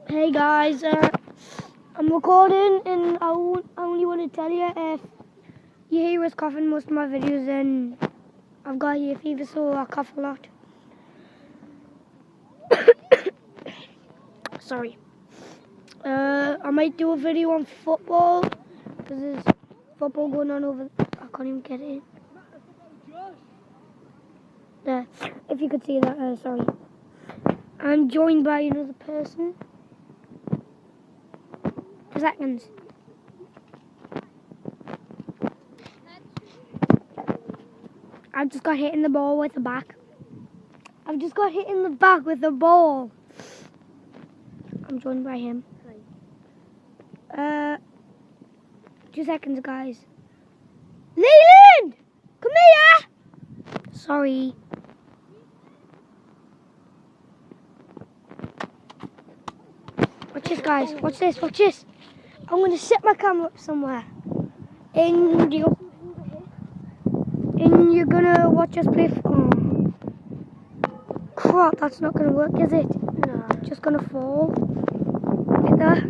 Hey guys, I'm recording and I only want to tell you if you hear us coughing most of my videos, then I've got hay fever, so I cough a lot. Sorry. I might do a video on football because there's football going on over. I can't even get it. There, if you could see that. Sorry. I'm joined by another person. 2 seconds. I've just got hit in the ball with the back. I've just got hit in the back with the ball. I'm joined by him. 2 seconds, guys. Leland! Come here! Sorry. Watch this, guys. Watch this. Watch this. I'm going to set my camera up somewhere. And you're going to watch us play. Oh. Crap, that's not going to work, is it? No, it's just going to fall. Like that.